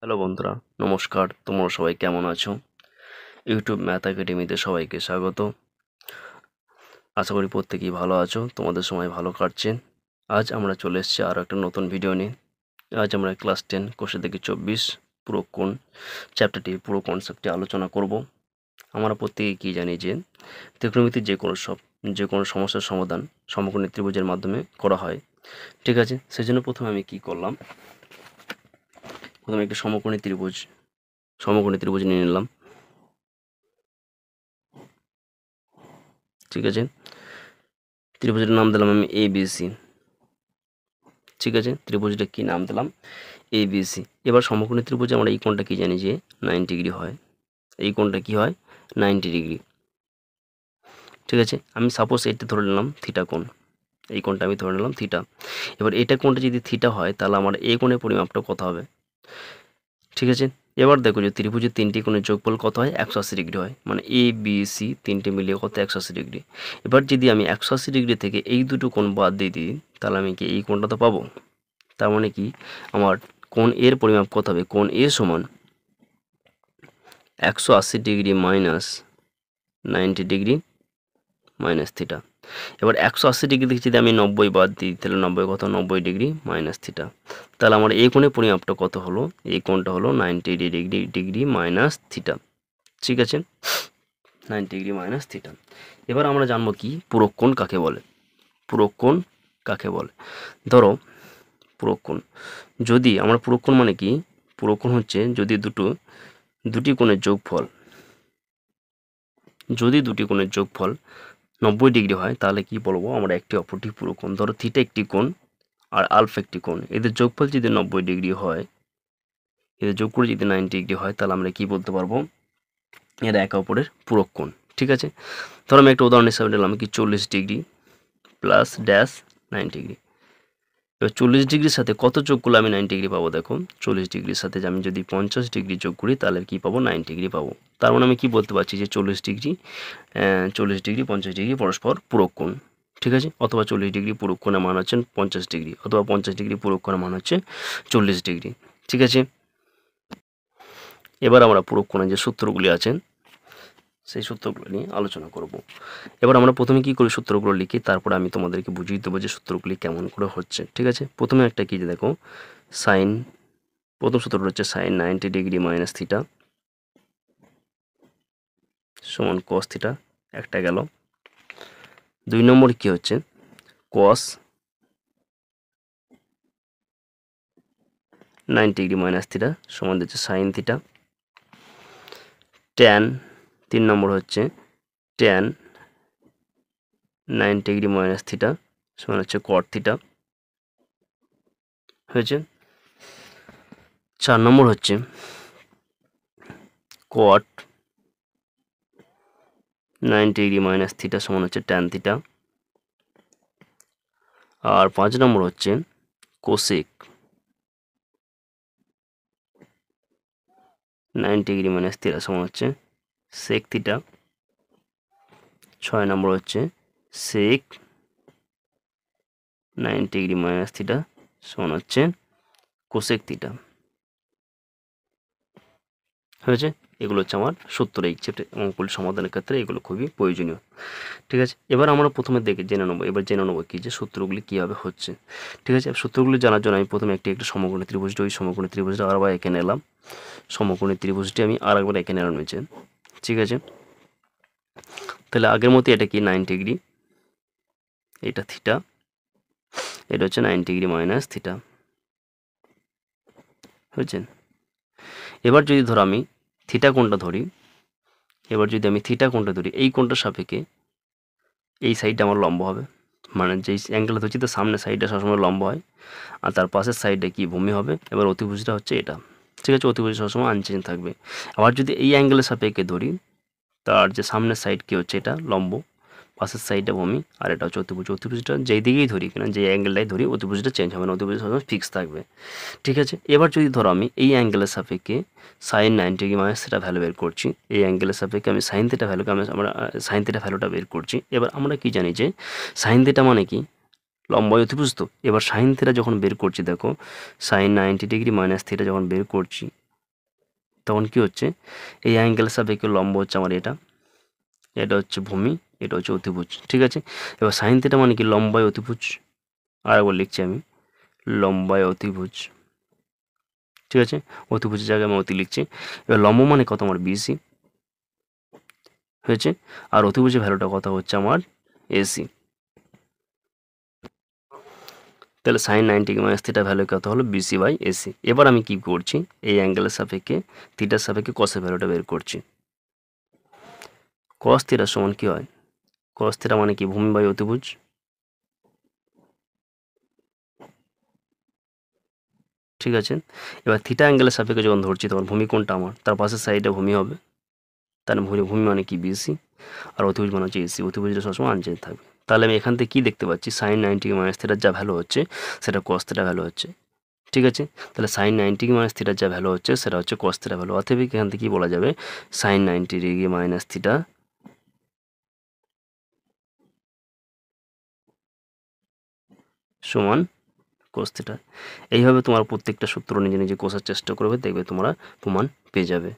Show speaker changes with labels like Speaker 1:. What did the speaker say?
Speaker 1: Hello বন্ধুরা, নমস্কার। তোমরা সবাই কেমন আছো? ইউটিউব ম্যাথ একাডেমিতে সবাইকে স্বাগত। আশা করি প্রত্যেকেই ভালো আছো, তোমাদের সময় ভালো কাটছে। আজ আমরা চলে এসেছি আরও একটা নতুন ভিডিও নিয়ে। আজ আমরা ক্লাস 10 কোষে থেকে 24 পুরো কোণ চ্যাপ্টারটি পুরো কনসেপ্টটি আলোচনা করব। আমরা প্রত্যেকেই কী জানি যে ত্রিকোণমিতির যে কোনো সমস্যার সমাধান সমকোণী ত্রিভুজের মাধ্যমে করা হয়। ঠিক আছে, সেজন্য প্রথমে আমি কি করলাম, প্রথমে একটি সমকোণী ত্রিভুজ নিয়ে নিলাম। ঠিক আছে, ত্রিভুজের নাম দিলাম আমি ABC। ঠিক আছে, ত্রিভুজটা কি নাম দিলাম? ABC। এবার সমকোণী ত্রিভুজে আমরা এই কোণটা কি জানি যে 90 ডিগ্রি হয়। এই কোণটা কি হয়? 90 ডিগ্রি। ঠিক আছে, আমি সাপোজ এটা ধরে নিলাম থিটা কোণ। এই কোণটা আমি ধরে নিলাম থিটা। এবার এটা কোণটা যদি থিটা হয় তাহলে আমার এই কোণের পরিমাপটা কত হবে? ঠিক আছে, এবার দেখো যে ত্রিভুজের তিনটি কোণের যোগফল কত হয়? 180 ডিগ্রি হয়। মানে ABC তিনটে মিলিয়ে কত? 180 ডিগ্রি। এবার যদি আমি 180 ডিগ্রি থেকে এই দুটো কোণ বাদ দিয়ে দিই তাহলে আমি কি এই কোণটা তো পাবো? তার মানে কি আমার কোণ এর পরিমাপ কত হবে? কোণ এ সমান 180 degree minus 90 degree minus theta. এবার 180 ডিগ্রি থেকে যদি আমি 90 বাদ দিই তাহলে 90 কত? 90 ডিগ্রি মাইনাস থিটা। তাহলে আমার এই কোণের পরিমাপটা কত হলো? এই কোণটা হলো 90 ডিগ্রি মাইনাস থিটা। ঠিক আছে, 90 ডিগ্রি মাইনাস থিটা। এবার আমরা জানবো কি পূরক কোণ কাকে বলে। পূরক কোণ কাকে বলে? ধরো পূরক কোণ, যদি আমরা পূরক কোণ মানে কি? পূরক কোণ হচ্ছে যদি দুটি কোণের যোগফল 90 ডিগ্রি হয় তাহলে কি বলবো আমরা? একটি অপরটি পূরক কোণ। ধরো থিটা একটি কোণ আর আলফা একটি কোণ, এদের যোগফল যদি 90 ডিগ্রি হয়, এদের যোগ করে যদি 90 ডিগ্রি হয় তাহলে আমরা কি বলতে পারবো? এরা একে অপরের পূরক কোণ। ঠিক আছে, ধরো আমি একটা উদাহরণ হিসাবে নিলাম কি 40 ডিগ্রি প্লাস ড্যাশ 90 ডিগ্রি। এবার 40 ডিগ্রির সাথে কত যোগ করলে আমি 90 ডিগ্রি পাবো? দেখো 40 ডিগ্রির সাথে আমি যদি 50 ডিগ্রি যোগ করি তাহলে কি পাবো? 90 ডিগ্রি পাবো। তার মানে আমি কি বলতে পারছি যে 40 ডিগ্রি 50 ডিগ্রি পরস্পর পূরক কোণ। ঠিক আছে, অথবা 40 ডিগ্রি পূরক কোণের মান হচ্ছে 50 ডিগ্রি, অথবা 50 ডিগ্রি পূরক কোণের মান হচ্ছে 40 ডিগ্রি। ঠিক আছে, এবার আমরা পূরক কোণের যে সূত্রগুলি আছেন সেই সূত্রগুলো নিয়ে আলোচনা করব। এবার আমরা প্রথমে কি করি? সূত্রগুলো লিখি, তারপরে আমি তোমাদেরকে বুঝিয়ে দেবো যে সূত্রগুলি কেমন করে হচ্ছে। ঠিক আছে, প্রথমে একটা কি যে দেখো প্রথম সূত্রটা হচ্ছে সাইন 90 ডিগ্রি মাইনাস থিটা সমান কস থিটা, একটা গেল। 2 নম্বর কি হচ্ছে? কস 90 ডিগ্রি মাইনাস থিটা সমান হচ্ছে সাইন থিটা। ট্যান 3 নম্বর হচ্ছে ট্যান 90 ডিগ্রি মাইনাস থিটা সমান হচ্ছে কট থিটা। হয়েছে। 4 নম্বর হচ্ছে কট 90 ডিগ্রি মাইনাস থিটা সমান হচ্ছে ট্যান থিটা। আর 5 নম্বর হচ্ছে কোসেক 90 ডিগ্রি মাইনাস থিটা সমান হচ্ছে সেক থিটা। 6 নম্বর হচ্ছে সেক 90 ডিগ্রি মাইনাস থিটা সমান হচ্ছে কোসেক থিটা। হয়েছে। এগুলো হচ্ছে আমার সূত্র, এই চ্যাপ্টার অঙ্কগুলি সমাধানের ক্ষেত্রে এগুলো খুবই প্রয়োজনীয়। ঠিক আছে, এবার আমরা প্রথমে জেনে নেবো কি যে সূত্রগুলি কীভাবে হচ্ছে। ঠিক আছে, সূত্রগুলি জানার জন্য আমি প্রথমে একটি সমকোণী ত্রিভুজটি সমকোণী ত্রিভুজটা আরেকবার এঁকে নিলাম। সমকোণী ত্রিভুজটি আমি আরেকবার এঁকে নিলাম নিচে। ঠিক আছে, তাহলে আগের মতো এটা কি 90 ডিগ্রি, এটা থিটা, এটা হচ্ছে 90 ডিগ্রি মাইনাস থিটা। বুঝছেন? এবার যদি ধরো আমি থিটা কোণটা ধরি, এই কোণটার সাপেক্ষে এই সাইডটা আমার লম্ব হবে, মানে যেই অ্যাঙ্গেলটা ধরছি তার সামনের সাইডটা সবসময় লম্ব হয়, আর তার পাশের সাইডটা কি ভূমি হবে। এবার অতিভুজটা হচ্ছে এটা। ঠিক আছে, অতিভুজ সবসময় আনচেঞ্জ থাকবে। আবার যদি এই অ্যাঙ্গেলের সাপেক্ষে ধরি, তার যে সামনের সাইড কি হচ্ছে? এটা লম্ব, পাশের সাইডটা ভূমি, আর এটা হচ্ছে অতিভুজ। অতিভুজটা যেই দিকেই ধরি কিনা, যে অ্যাঙ্গেলটাই ধরি, অতিভুজটা চেঞ্জ হবে না, অতিভুজ সবসময় ফিক্স থাকবে। ঠিক আছে, এবার যদি ধরো আমি এই অ্যাঙ্গেলের সাপেক্ষে sine 90 degree minus theta value বের করছি, এই অ্যাঙ্গেলের সাপেক্ষে আমি সাইন থিটা ভ্যালুটা বের করছি। এবার আমরা কি জানি যে সাইন থিটা মানে কি? লম্ব অতিভুজ। তো এবার সাইন থিটা যখন বের করছি, দেখো সাইন 90 ডিগ্রি মাইনাস থিটা যখন বের করছি, তখন কি হচ্ছে, এই অ্যাঙ্গেলের সাপেক্ষে লম্ব হচ্ছে আমার এটা, এটা হচ্ছে ভূমি, এটা হচ্ছে অতিভুজ। ঠিক আছে, এবার সাইন থিটা মানে কি লম্বায় অতিভুজ, আর একবার লিখছি আমি লম্বায় অতিভুজ। ঠিক আছে, অতিভুজের জায়গায় আমি অতি লিখছি। এবার লম্ব মানে কত আমার বিসি হয়েছে, আর অতিভুজের ভ্যালুটা কত হচ্ছে আমার এসি। তাহলে সাইন 90 মাইনাস থিটা ভ্যালু কত হলো বিসি বাই এসি। এবার আমি কি করছি, এই অ্যাঙ্গেলের সাপেক্ষে থিটার সাপেক্ষে কসের ভ্যালুটা বের করছি। কস থিটা সমান কি হয়, কস থিটা মানে কি ভূমি বাই অতিভুজ। ঠিক আছে, এবার থিটা অ্যাঙ্গেলের সাপেক্ষে যখন ধরছি তখন ভূমি কোনটা আমার, তার পাশের সাইডে ভূমি হবে, তাহলে ভূমি মানে কি বিসি, আর অতিভুজ মানে হচ্ছে এসি। অতিভুজটা সবসময় আনচেঞ্জ থাকবে। তাহলে আমি এখান থেকে কী দেখতে পাচ্ছি, সাইন 90 মাইনাস থিটার যা ভ্যালু হচ্ছে সেটা কস থিটা ভ্যালু হচ্ছে। ঠিক আছে, তাহলে সাইন 90 মাইনাস থিটার যা ভ্যালু হচ্ছে সেটা হচ্ছে কস থিটা ভ্যালু। অতএব এখান থেকে কী বলা যাবে, সাইন 90 ডিগ্রি মাইনাস থিটা সমান কোস থিটা। এইভাবে তোমার প্রত্যেকটা সূত্র নিজে নিজে কষার চেষ্টা করবে, দেখবে তোমরা প্রমাণ পেয়ে যাবে।